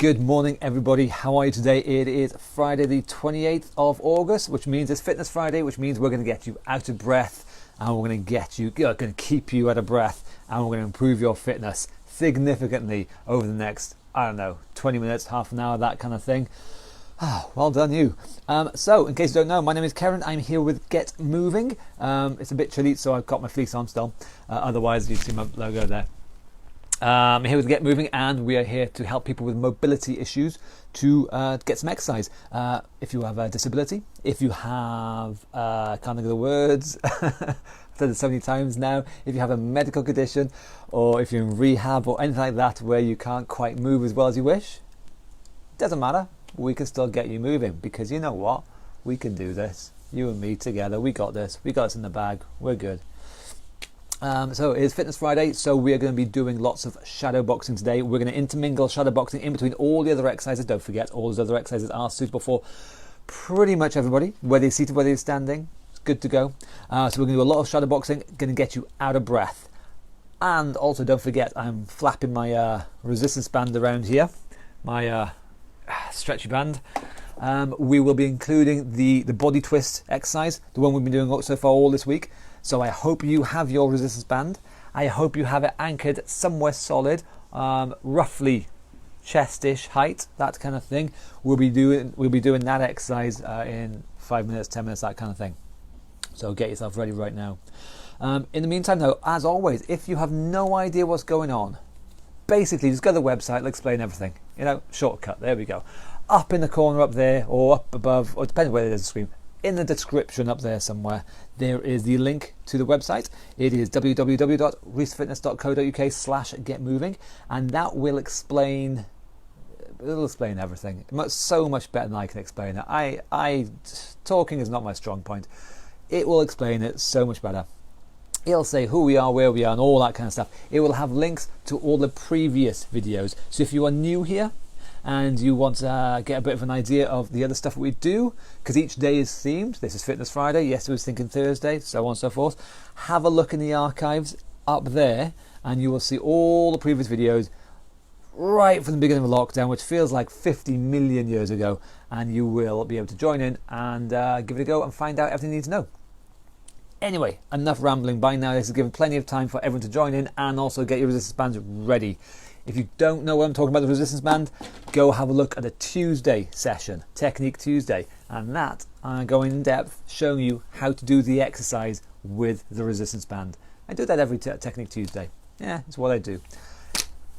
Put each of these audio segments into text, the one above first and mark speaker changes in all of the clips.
Speaker 1: Good morning, everybody. How are you today? It is Friday the 28th of August, which means it's Fitness Friday, which means we're going to get you out of breath and we're going to keep you out of breath, and we're going to improve your fitness significantly over the next, 20 minutes, half an hour, that kind of thing. Well done you. So in case you don't know, my name is Karen. I'm here with Get Moving. It's a bit chilly, so I've got my fleece on still. Otherwise you'd see my logo there. I'm here with Get Moving, and we are here to help people with mobility issues to get some exercise. If you have a disability, if you have, can't think of the words, I've said it so many times now, if you have a medical condition, or if you're in rehab or anything like that where you can't quite move as well as you wish, doesn't matter. We can still get you moving, because you know what? We can do this. You and me together, we got this. We got this in the bag. We're good. So it is Fitness Friday, so we are going to be doing lots of shadow boxing today. We're going to intermingle shadow boxing in between all the other exercises. Don't forget, all those other exercises are suitable for pretty much everybody, whether you're seated, whether you're standing. It's good to go. So we're going to do a lot of shadow boxing, going to get you out of breath. And also, don't forget, I'm flapping my resistance band around here, my stretchy band. We will be including the body twist exercise, the one we've been doing so far all this week. So I hope you have your resistance band. I hope you have it anchored somewhere solid, roughly chest-ish height, that kind of thing. We'll be doing that exercise in 5 minutes, 10 minutes, that kind of thing. So get yourself ready right now. In the meantime, though, as always, if you have no idea what's going on, basically just go to the website. It'll explain everything. Shortcut. There we go. Up in the corner up there, or up above, or depending where it is on the screen. In the description up there somewhere, there is the link to the website. It is www.reesefitness.co.uk/getmoving, and that will explain. It'll explain everything. So much better than I can explain it. Talking is not my strong point. It will explain it so much better. It'll say who we are, where we are, and all that kind of stuff. It will have links to all the previous videos. So if you are new here and you want to get a bit of an idea of the other stuff we do, because each day is themed. This is Fitness Friday, yesterday was Thinking Thursday, so on and so forth. Have a look in the archives up there, and you will see all the previous videos right from the beginning of lockdown, which feels like 50 million years ago, and you will be able to join in and give it a go and find out everything you need to know. Anyway, enough rambling. By now, this has given plenty of time for everyone to join in and also get your resistance bands ready. If you don't know what I'm talking about, the resistance band, go have a look at the Tuesday session, Technique Tuesday, and that I'm going in depth showing you how to do the exercise with the resistance band. I do that every Technique Tuesday. Yeah, it's what I do.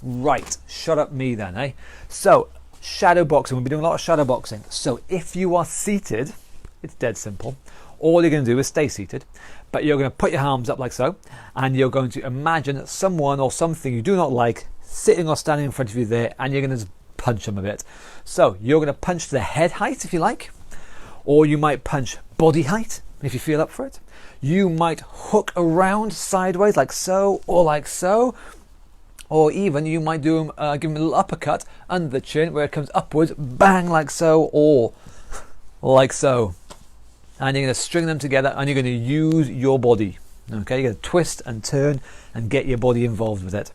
Speaker 1: Right, shut up me then, eh? So, shadow boxing. We'll be doing a lot of shadow boxing. So if you are seated, it's dead simple. All you're going to do is stay seated, but you're going to put your arms up like so, and you're going to imagine someone or something you do not like sitting or standing in front of you there, and you're going to just punch them a bit. So you're going to punch to the head height if you like, or you might punch body height if you feel up for it. You might hook around sideways like so, or like so, or even you might do give them a little uppercut under the chin where it comes upwards, bang, like so, or like so. And you're going to string them together, and you're going to use your body. Okay, you're going to twist and turn and get your body involved with it.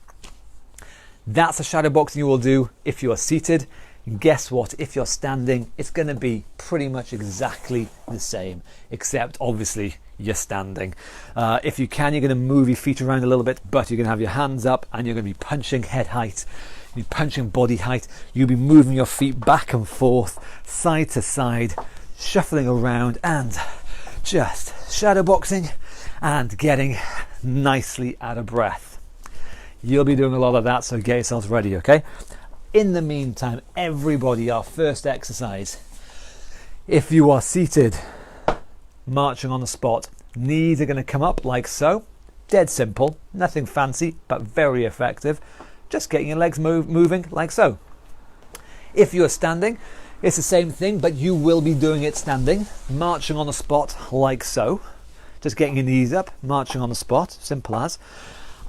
Speaker 1: That's the shadow boxing you will do if you are seated. And guess what? If you're standing, it's going to be pretty much exactly the same, except obviously you're standing. If you can, you're going to move your feet around a little bit, but you're going to have your hands up and you're going to be punching head height. You'll be punching body height. You'll be moving your feet back and forth, side to side, shuffling around and just shadow boxing and getting nicely out of breath. You'll be doing a lot of that, so get yourselves ready, okay? In the meantime, everybody, our first exercise. If you are seated, marching on the spot, knees are going to come up like so. Dead simple, nothing fancy, but very effective. Just getting your legs moving like so. If you are standing, it's the same thing, but you will be doing it standing, marching on the spot like so. Just getting your knees up, marching on the spot, simple as.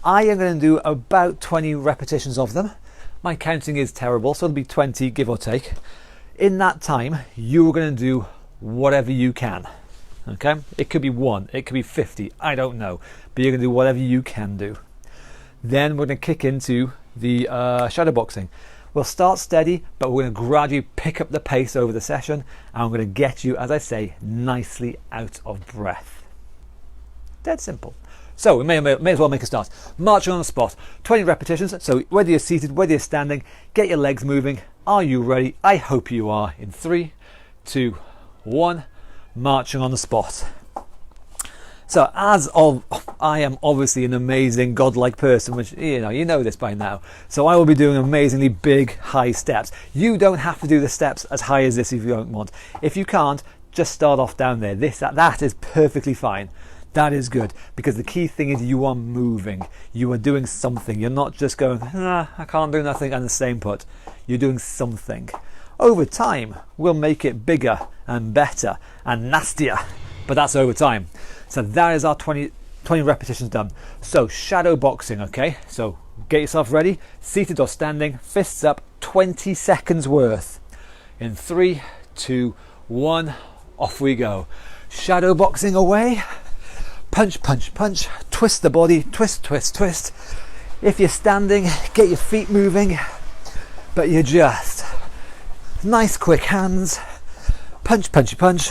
Speaker 1: I am going to do about 20 repetitions of them. My counting is terrible, so it'll be 20, give or take. In that time, you're going to do whatever you can. Okay? It could be 1, it could be 50, I don't know. But you're going to do whatever you can do. Then we're going to kick into the shadow boxing. We'll start steady, but we're going to gradually pick up the pace over the session, and I'm going to get you, as I say, nicely out of breath. Dead simple. So we may as well make a start. Marching on the spot, 20 repetitions. So whether you're seated, whether you're standing, get your legs moving. Are you ready? I hope you are. In 3, 2, 1, marching on the spot. So I am obviously an amazing godlike person, which you know this by now. So I will be doing amazingly big, high steps. You don't have to do the steps as high as this if you don't want. If you can't, just start off down there. That is perfectly fine. That is good, because the key thing is you are moving. You are doing something. You're not just going, I can't do nothing, and the same put. You're doing something. Over time, we'll make it bigger and better and nastier, but that's over time. So that is our 20 repetitions done. So shadow boxing, okay? So get yourself ready, seated or standing, fists up, 20 seconds worth. In 3, 2, 1, off we go. Shadow boxing away. Punch, punch, punch, twist the body, twist, twist, twist. If you're standing, get your feet moving, but you're just nice quick hands. Punch, punch, punch,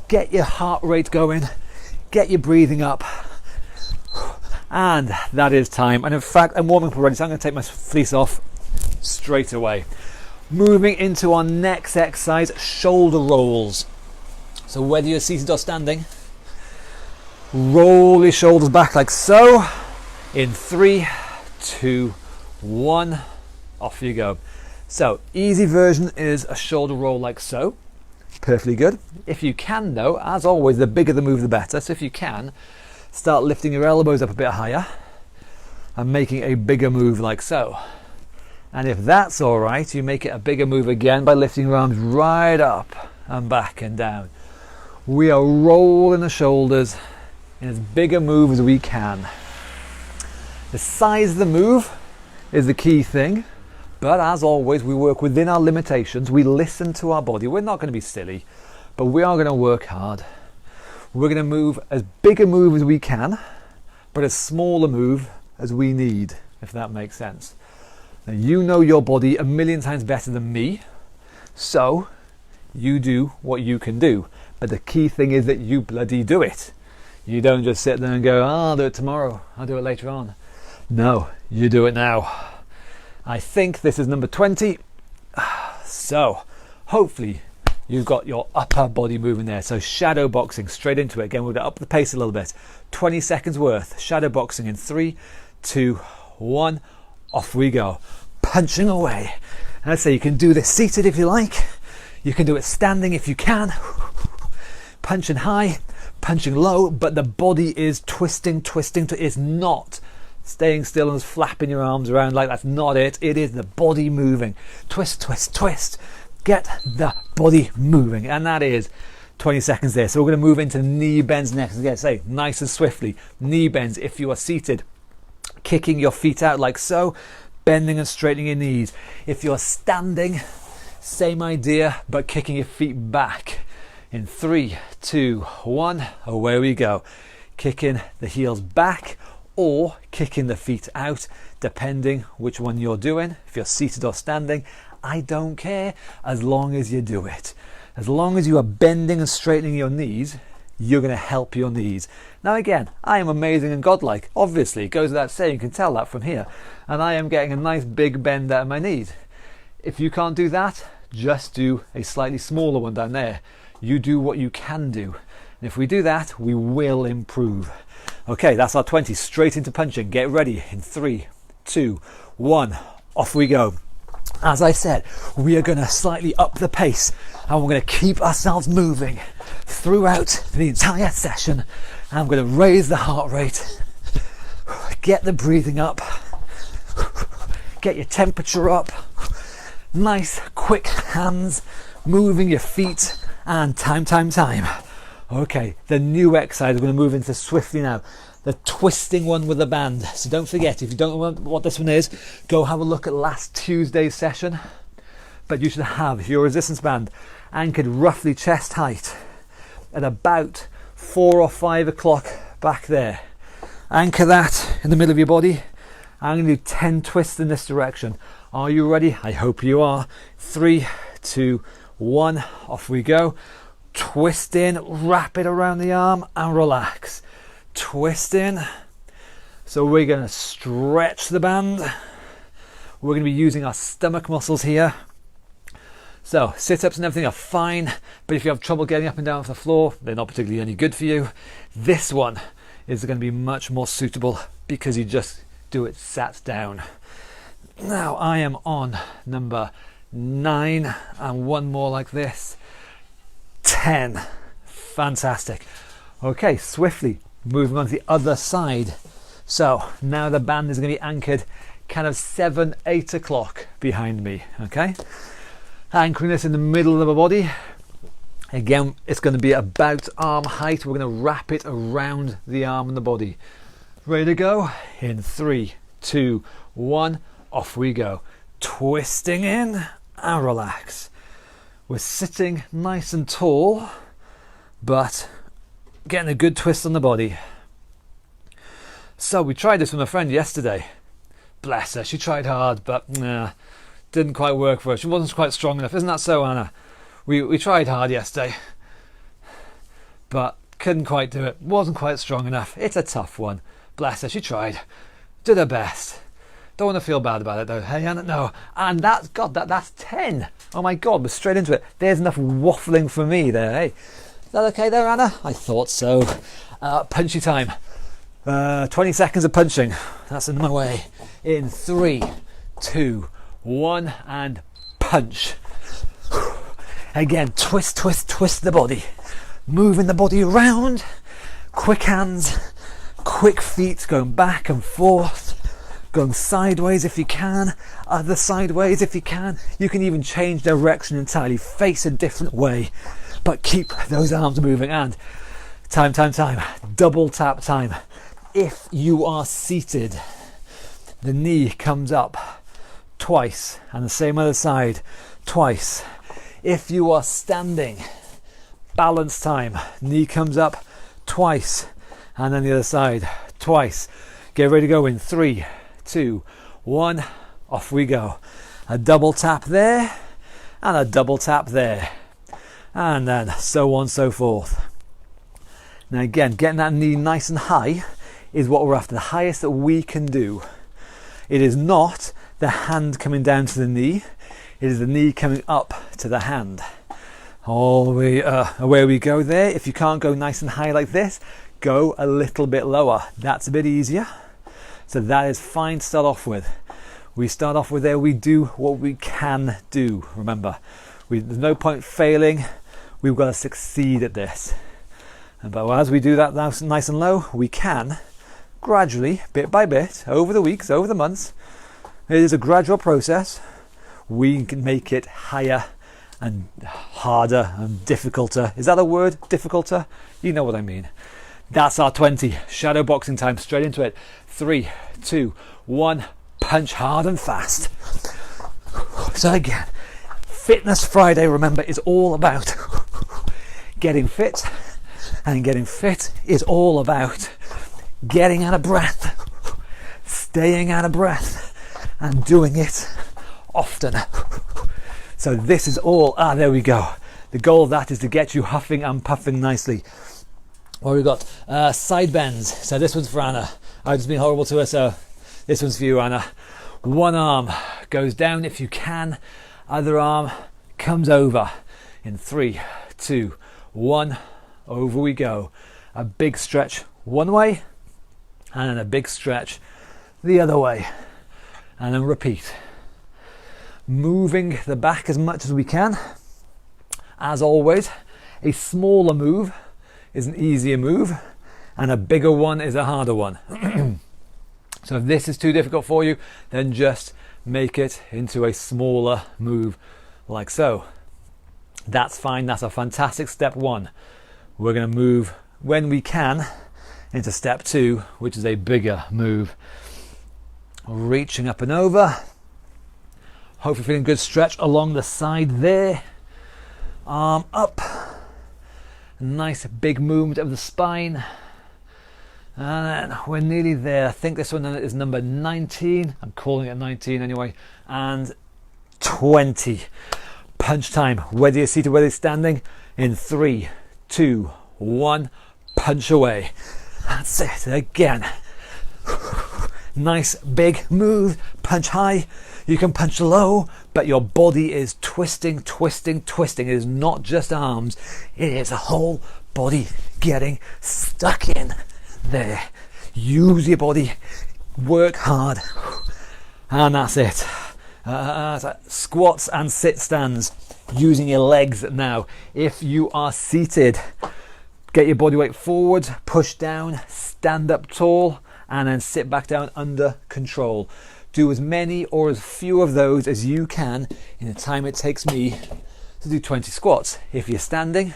Speaker 1: get your heart rate going, get your breathing up. And that is time. And in fact, I'm warming up already, so I'm going to take my fleece off straight away. Moving into our next exercise, shoulder rolls. So whether you're seated or standing, roll your shoulders back like so. In 3, 2, 1, off you go. So easy version is a shoulder roll like so. Perfectly good. If you can though, as always, the bigger the move the better. So if you can, start lifting your elbows up a bit higher and making a bigger move like so. And if that's all right, you make it a bigger move again by lifting your arms right up and back and down. We are rolling the shoulders in as big a move as we can. The size of the move is the key thing, but as always, we work within our limitations. We listen to our body. We're not going to be silly, but we are going to work hard. We're going to move as big a move as we can, but as small a move as we need, if that makes sense. Now, you know your body a million times better than me, so you do what you can do. But the key thing is that you bloody do it. You don't just sit there and go, I'll do it tomorrow, I'll do it later on. No, you do it now. I think this is number 20. So hopefully you've got your upper body moving there. So shadow boxing, straight into it. Again, we're going to up the pace a little bit. 20 seconds worth. Shadow boxing in 3, 2, 1. Off we go. Punching away. And I'd say you can do this seated if you like. You can do it standing if you can. Punching high, punching low, but the body is twisting. It's not staying still and flapping your arms around like that's not it. It is the body moving. Twist, twist, twist. Get the body moving. And that is 20 seconds there. So we're going to move into knee bends next. Again, say nice and swiftly. Knee bends if you are seated. Kicking your feet out like so. Bending and straightening your knees. If you're standing, same idea, but kicking your feet back. In 3, 2, 1, away we go. Kicking the heels back or kicking the feet out, depending which one you're doing. If you're seated or standing, I don't care, as long as you do it. As long as you are bending and straightening your knees, you're going to help your knees. Now again, I am amazing and godlike. Obviously, it goes without saying, you can tell that from here. And I am getting a nice big bend out of my knees. If you can't do that, just do a slightly smaller one down there. You do what you can do. And if we do that, we will improve. Okay, that's our 20. Straight into punching. Get ready in 3, 2, 1. Off we go. As I said, we are going to slightly up the pace and we're going to keep ourselves moving throughout the entire session. And I'm going to raise the heart rate, get the breathing up, get your temperature up, nice quick hands, moving your feet, and time. Okay, the new exercise we're going to move into swiftly now. The twisting one with the band. So don't forget, if you don't know what this one is, go have a look at last Tuesday's session. But you should have your resistance band anchored roughly chest height at about 4 or 5 o'clock back there. Anchor that in the middle of your body. I'm going to do 10 twists in this direction. Are you ready? I hope you are. 3, 2, 1, off we go. Twist in, wrap it around the arm and relax. Twist in. So we're going to stretch the band. We're going to be using our stomach muscles here. So sit-ups and everything are fine, but if you have trouble getting up and down off the floor, they're not particularly any good for you. This one is going to be much more suitable because you just do it sat down. Now I am on number 9 and one more like this. 10. Fantastic. Okay, swiftly moving on to the other side. So now the band is going to be anchored kind of 7, 8 o'clock behind me. Okay, anchoring this in the middle of the body. Again, it's going to be about arm height. We're going to wrap it around the arm and the body. Ready to go? In 3, 2, 1, off we go. Twisting in and relax. We're sitting nice and tall, but getting a good twist on the body. So we tried this with a friend yesterday. Bless her, she tried hard, but didn't quite work for her. She wasn't quite strong enough. Isn't that so, Anna? We tried hard yesterday, but couldn't quite do it. Wasn't quite strong enough. It's a tough one. Bless her, she tried. Did her best. Don't want to feel bad about it though. Hey, Anna, no. And that's 10. Oh my God, we're straight into it. There's enough waffling for me there, hey? Is that okay there, Anna? I thought so. Punchy time. 20 seconds of punching. That's in my way. In 3, 2, 1, and punch. Again, twist, twist, twist the body. Moving the body around. Quick hands, quick feet going back and forth. Going sideways if you can, other sideways if you can. You can even change direction entirely, face a different way, but keep those arms moving. And time. Double tap time. If you are seated, the knee comes up twice, and the same other side twice. If you are standing, balance time. Knee comes up twice, and then the other side twice. Get ready to go in 3, 2, 1, off we go. A double tap there, and a double tap there, and then so on, so forth. Now again, getting that knee nice and high is what we're after, the highest that we can do. It is not the hand coming down to the knee, it is the knee coming up to the hand. All the way away we go there. If you can't go nice and high like this, go a little bit lower. That's a bit easier. So that is fine to start off with. We start off with there, we do what we can do. Remember, there's no point failing. We've got to succeed at this. But as we do that nice and low, we can gradually, bit by bit, over the weeks, over the months, it is a gradual process. We can make it higher and harder and difficulter. Is that a word? Difficulter? You know what I mean. That's our 20. Shadow boxing time. Straight into it. 3, 2, 1. Punch hard and fast. So again, Fitness Friday, remember, is all about getting fit. And getting fit is all about getting out of breath, staying out of breath, and doing it often. So this is all, there we go. The goal of that is to get you huffing and puffing nicely. What we've got, side bends. So this one's for Anna. I've just been horrible to her, so this one's for you, Anna. One arm goes down if you can. Other arm comes over. In 3, 2, 1, over we go. A big stretch one way, and then a big stretch the other way. And then repeat. Moving the back as much as we can. As always, a smaller move is an easier move, and a bigger one is a harder one. So if this is too difficult for you, then just make it into a smaller move like so. That's fine. That's a fantastic step 1. We're going to move when we can into step 2, which is a bigger move. Reaching up and over. Hopefully feeling good stretch along the side there. Arm up. Nice big movement of the spine. And then we're nearly there. I think this one is number 19. I'm calling it 19 anyway. And 20. Punch time. Whether you're seated, whether you're standing. In 3, 2, 1. Punch away. That's it. Again. Nice big move. Punch high. You can punch low, but your body is twisting, twisting, twisting. It is not just arms. It is a whole body getting stuck in there. Use your body. Work hard. And that's it. Squats and sit stands. Using your legs now. If you are seated, get your body weight forward, push down, stand up tall, and then sit back down under control. Do as many or as few of those as you can in the time it takes me to do 20 squats. If you're standing,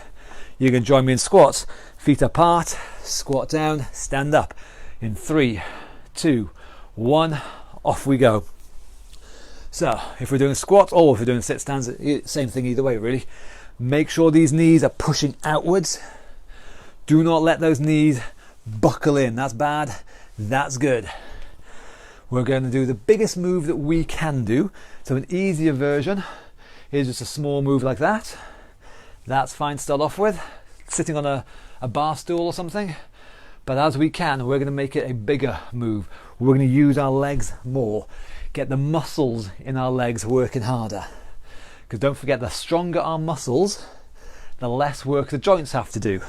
Speaker 1: you can join me in squats. Feet apart, squat down, stand up. In 3, 2, 1, off we go. So if we're doing squats or if we're doing sit stands, same thing either way really. Make sure these knees are pushing outwards. Do not let those knees buckle in. That's bad. That's good. We're going to do the biggest move that we can do. So an easier version is just a small move like that. That's fine to start off with, sitting on a bar stool or something. But as we can, we're going to make it a bigger move. We're going to use our legs more. Get the muscles in our legs working harder. Because don't forget, the stronger our muscles, the less work the joints have to do.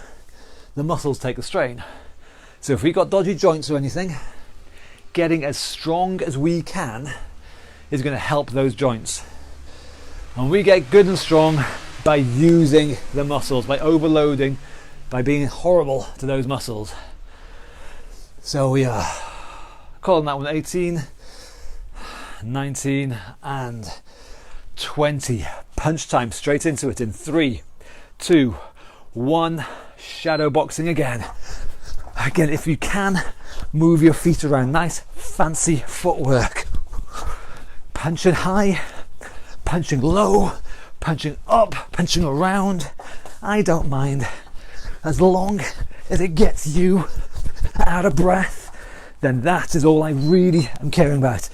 Speaker 1: The muscles take the strain. So if we've got dodgy joints or anything, getting as strong as we can is going to help those joints. And we get good and strong by using the muscles, by overloading, by being horrible to those muscles. So we are calling that one 18, 19 and 20. Punch time, straight into it in 3, 2, 1. Shadow boxing again. Again, if you can, move your feet around. Nice fancy footwork. Punching high, punching low, punching up, punching around. I don't mind. As long as it gets you out of breath, then that is all I really am caring about.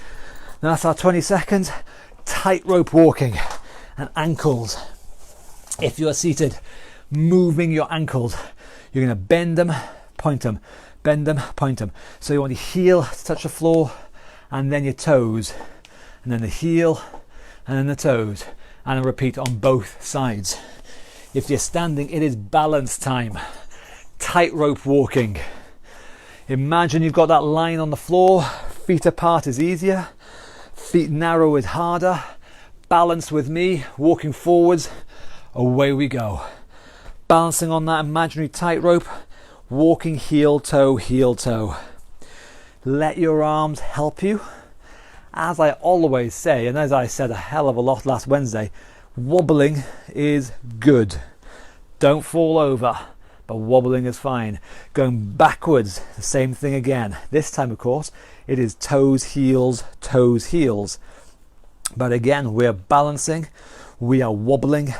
Speaker 1: Now that's our 20 seconds. Tightrope walking and ankles. If you are seated, moving your ankles, you're going to bend them, point them, bend them, point them. So you want your heel to touch the floor, and then your toes, and then the heel, and then the toes, and then repeat on both sides. If you're standing, it is balance time. Tightrope walking. Imagine you've got that line on the floor. Feet apart is easier. Feet narrow is harder. Balance with me, walking forwards. Away we go. Balancing on that imaginary tightrope. Walking heel toe, heel toe. Let your arms help you. As I always say, and as I said a hell of a lot last Wednesday, wobbling is good. Don't fall over, but wobbling is fine. Going backwards, the same thing again. This time, of course, it is toes, heels, toes, heels. But again, we're balancing, we are wobbling,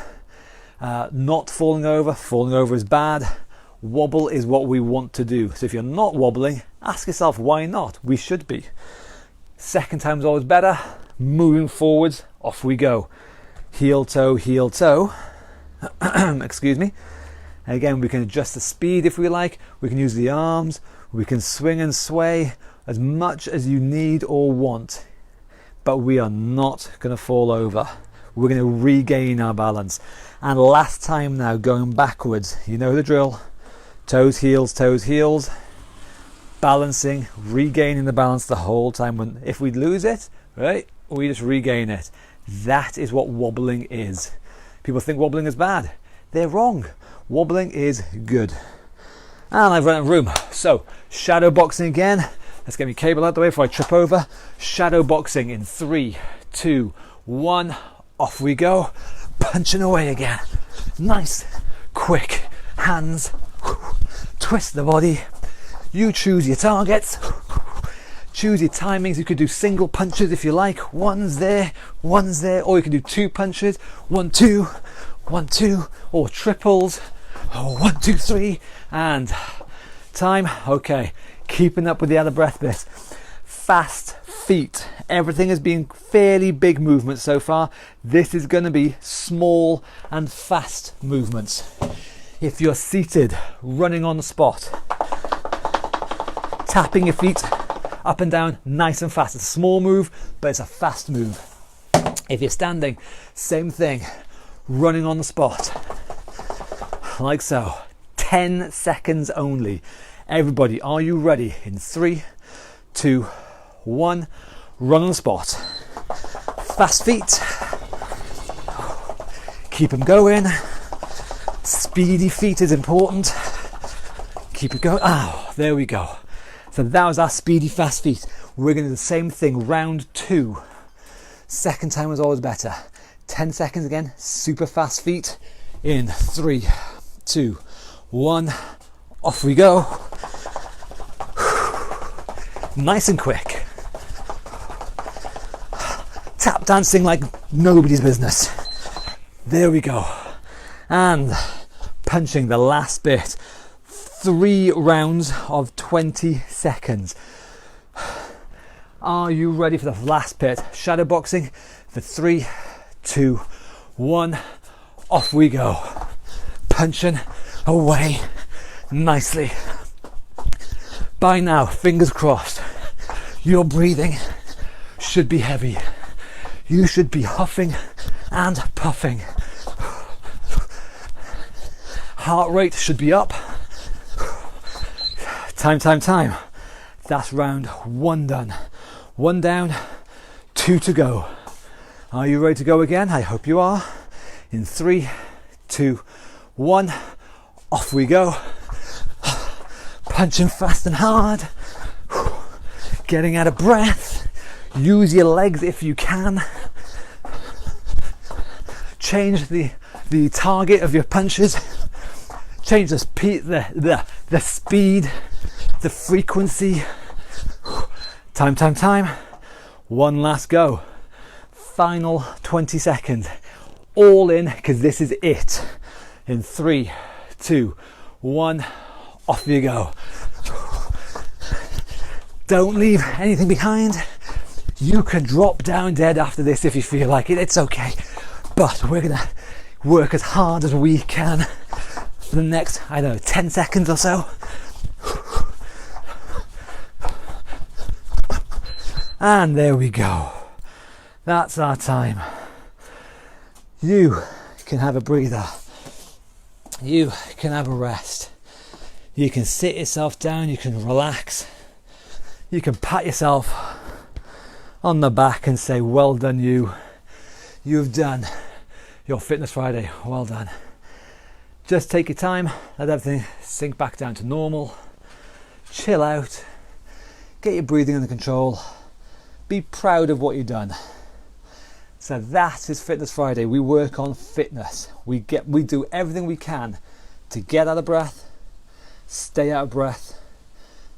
Speaker 1: not falling over. Falling over is bad. Wobble is what we want to do. So if you're not wobbling, ask yourself why not? We should be. Second time's always better. Moving forwards, off we go. Heel toe, heel toe. Excuse me. Again, we can adjust the speed if we like. We can use the arms. We can swing and sway as much as you need or want. But we are not going to fall over. We're going to regain our balance. And last time now, going backwards. You know the drill. Toes, heels. Balancing, regaining the balance the whole time. If we lose it, right, we just regain it. That is what wobbling is. People think wobbling is bad. They're wrong. Wobbling is good. And I've run out of room. So, shadow boxing again. Let's get my cable out the way before I trip over. Shadow boxing in 3, 2, 1. Off we go. Punching away again. Nice, quick hands. Twist the body. You choose your targets. Choose your timings. You could do single punches if you like. One's there, or you can do 2 punches. 1, 2, 1, 2, or triples. 1, 2, 3, and time. Okay, keeping up with the out of breath bit. Fast feet. Everything has been fairly big movements so far. This is going to be small and fast movements. If you're seated, running on the spot, tapping your feet up and down nice and fast. It's a small move, but it's a fast move. If you're standing, same thing, running on the spot, like so. 10 seconds only. Everybody, are you ready? In 3, 2, 1, run on the spot. Fast feet. Keep them going. Speedy feet is important. Keep it going. Oh, there we go. So that was our speedy fast feet. We're going to do the same thing, round 2. Second time was always better. 10 seconds again, super fast feet. In 3, 2, 1, off we go. Nice and quick. Tap dancing like nobody's business. There we go. And punching the last bit. 3 rounds of 20 seconds. Are you ready for the last bit? Shadow boxing for 3, 2, 1, off we go. Punching away nicely. By now, fingers crossed, your breathing should be heavy. You should be huffing and puffing. Heart rate should be up. Time. That's round 1 done. 1 down, 2 to go. Are you ready to go again? I hope you are. In 3, 2, 1, off we go. Punching fast and hard. Getting out of breath. Use your legs if you can. Change the target of your punches. Change the speed, the frequency. Time. 1 last go. Final 20 seconds. All in, because this is it. In 3, 2, 1, off you go. Don't leave anything behind. You can drop down dead after this if you feel like it. It's okay. But we're going to work as hard as we can for the next, 10 seconds or so. And there we go. That's our time. You can have a breather. You can have a rest. You can sit yourself down. You can relax. You can pat yourself on the back and say, well done you. You've done your Fitness Friday. Well done. Just take your time. Let everything sink back down to normal. Chill out. Get your breathing under control. Be proud of what you've done. So that is Fitness Friday. We work on fitness. We do everything we can to get out of breath, stay out of breath,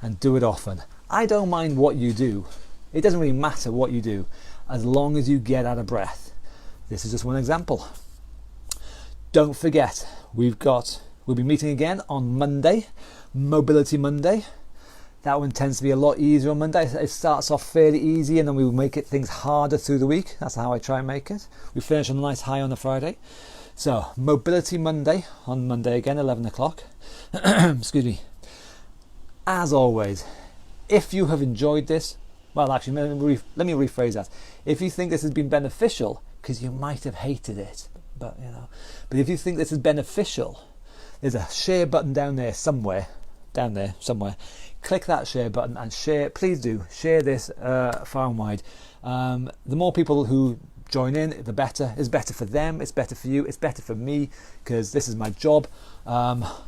Speaker 1: and do it often. I don't mind what you do. It doesn't really matter what you do, as long as you get out of breath. This is just one example. Don't forget, we'll be meeting again on Monday, Mobility Monday. That one tends to be a lot easier on Monday. It starts off fairly easy and then we will make things harder through the week. That's how I try and make it. We finish on a nice high on a Friday. So, Mobility Monday, on Monday again, 11 o'clock. Excuse me. As always, if you have enjoyed this, well actually, let me rephrase that. If you think this has been beneficial, because you might have hated it, but if you think this is beneficial, there's a share button down there somewhere. Click that share button and share. Please do share this far and wide. The more people who join in, the better. It's better for them. It's better for you. It's better for me because this is my job.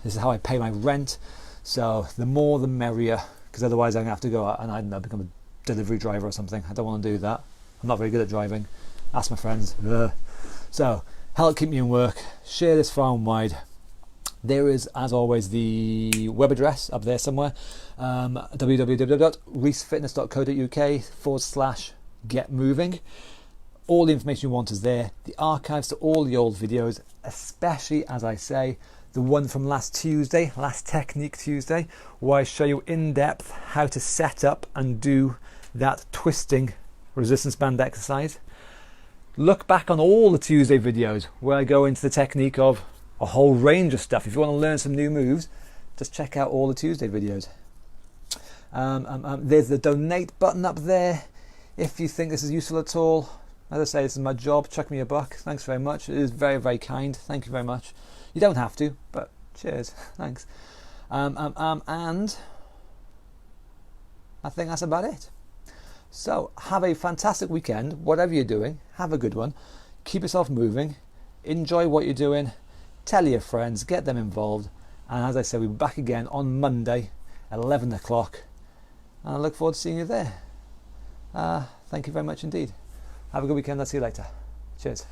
Speaker 1: This is how I pay my rent. So the more, the merrier. Because otherwise, I'm gonna have to go out and I don't know, become a delivery driver or something. I don't want to do that. I'm not very good at driving. Ask my friends. So help keep me in work. Share this far and wide. There is, as always, the web address up there somewhere, www.reesefitness.co.uk/getmoving. All the information you want is there. The archives to all the old videos, especially, as I say, the one from last Tuesday, last Technique Tuesday, where I show you in depth how to set up and do that twisting resistance band exercise. Look back on all the Tuesday videos where I go into the technique of a whole range of stuff. If you want to learn some new moves, just check out all the Tuesday videos. There's the donate button up there. If you think this is useful at all, as I say, this is my job. Chuck me a buck. Thanks very much. It is very, very kind. Thank you very much. You don't have to, but cheers. Thanks. And I think that's about it. So have a fantastic weekend, whatever you're doing. Have a good one. Keep yourself moving. Enjoy what you're doing. Tell your friends. Get them involved. And as I said, we'll be back again on Monday at 11 o'clock. And I look forward to seeing you there. Thank you very much indeed. Have a good weekend. I'll see you later. Cheers.